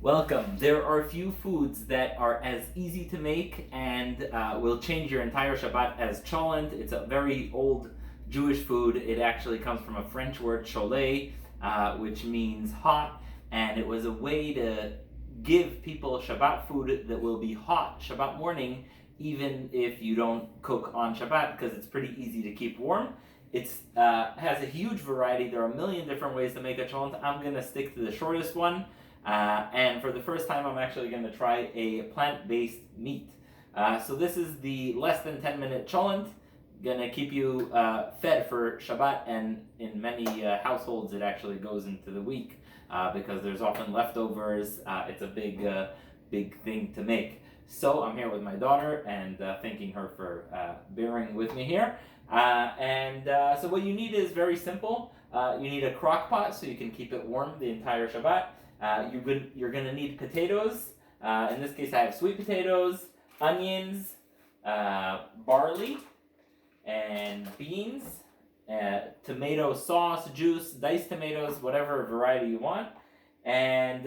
Welcome. There are few foods that are as easy to make and will change your entire Shabbat as Cholent. It's a very old Jewish food. It actually comes from a French word, Cholet, which means hot, and it was a way to give people Shabbat food that will be hot Shabbat morning, even if you don't cook on Shabbat, because it's pretty easy to keep warm. It has a huge variety. There are a million different ways to make a Cholent. I'm going to stick to the shortest one. And for the first time, I'm actually going to try a plant-based meat. So this is the less than 10-minute Cholent. Going to keep you fed for Shabbat, and in many households it actually goes into the week because there's often leftovers. It's a big thing to make. So I'm here with my daughter and thanking her for bearing with me here. So what you need is very simple. You need a crock pot so you can keep it warm the entire Shabbat. You're going to need potatoes. In this case, I have sweet potatoes, onions, barley, and beans, tomato sauce, juice, diced tomatoes, whatever variety you want, and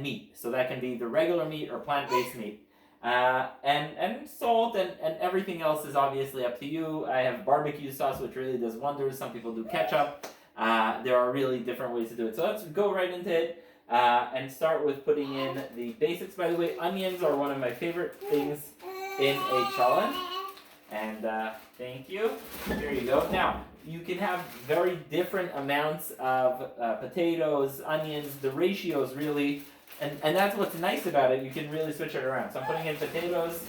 meat. So that can be the regular meat or plant-based meat. And salt and everything else is obviously up to you. I have barbecue sauce, which really does wonders. Some people do ketchup. There are really different ways to do it. So let's go right into it and start with putting in the basics. By the way, onions are one of my favorite things in a cholent. And thank you. Here you go. Now, you can have very different amounts of potatoes, onions. The ratios really, and that's what's nice about it. You can really switch it around. So I'm putting in potatoes.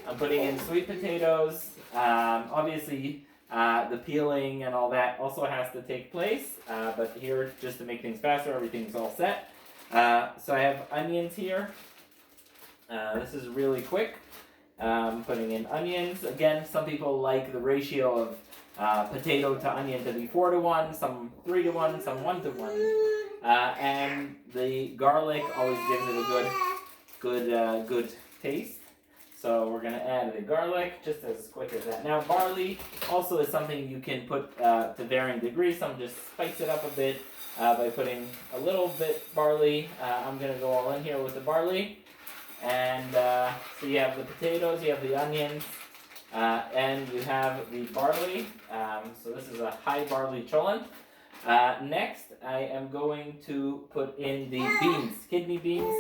I'm putting in sweet potatoes. Obviously, the peeling and all that also has to take place, but here, just to make things faster, everything's all set. So I have onions here. This is really quick. Putting in onions. Again, some people like the ratio of potato to onion to be 4-to-1, some 3-to-1, some 1-to-1. And the garlic always gives it a good taste. So we're going to add the garlic just as quick as that. Now barley also is something you can put to varying degrees. Some just spice it up a bit by putting a little bit barley. I'm going to go all in here with the barley. And so you have the potatoes, you have the onions, and you have the barley. So this is a high barley cholent. Next, I am going to put in the beans, kidney beans.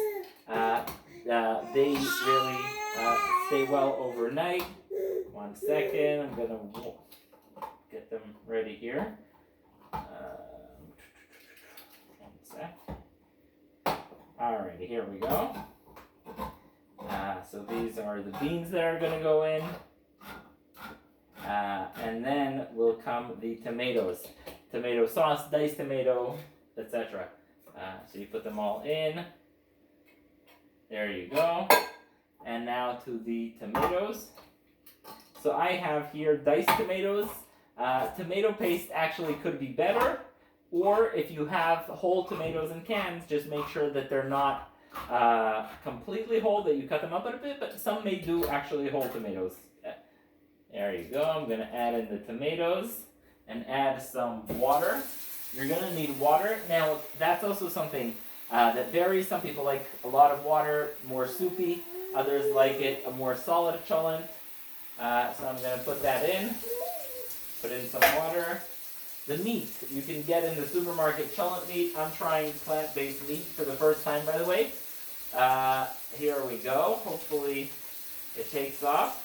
They really stay well overnight. 1 second, I'm going to get them ready here. 1 sec. Alrighty, here we go. So these are the beans that are going to go in. And then will come the tomatoes. Tomato sauce, diced tomato, etc. So you put them all in. There you go. And now to the tomatoes. So I have here diced tomatoes. Tomato paste actually could be better. Or if you have whole tomatoes in cans, just make sure that they're not completely whole, that you cut them up a bit, but some may do actually whole tomatoes. There you go. I'm going to add in the tomatoes and add some water. You're going to need water. Now, that's also something that varies. Some people like a lot of water, more soupy. Others like it a more solid cholent. So I'm going to put that in. Put in some water. The meat, you can get in the supermarket cholent meat. I'm trying plant-based meat for the first time, by the way. Here we go. Hopefully it takes off.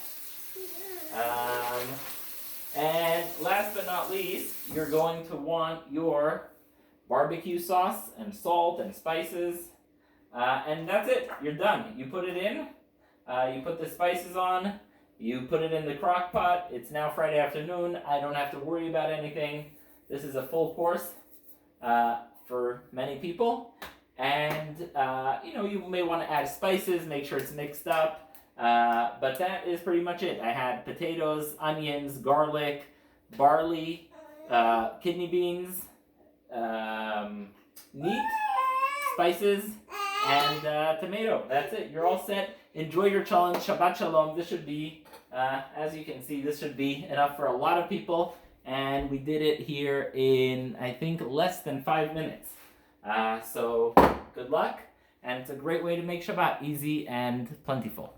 And last but not least, you're going to want your barbecue sauce and salt and spices. And that's it. You're done. You put it in. You put the spices on. You put it in the crock pot. It's now Friday afternoon. I don't have to worry about anything. This is a full course for many people. And, you may want to add spices, make sure it's mixed up. But that is pretty much it. I had potatoes, onions, garlic, barley, kidney beans, meat, spices, and tomato. That's it. You're all set. Enjoy your cholent. Shabbat shalom. This should be, as you can see, this should be enough for a lot of people. And we did it here in, I think, less than 5 minutes. So good luck. and it's a great way to make Shabbat easy and plentiful.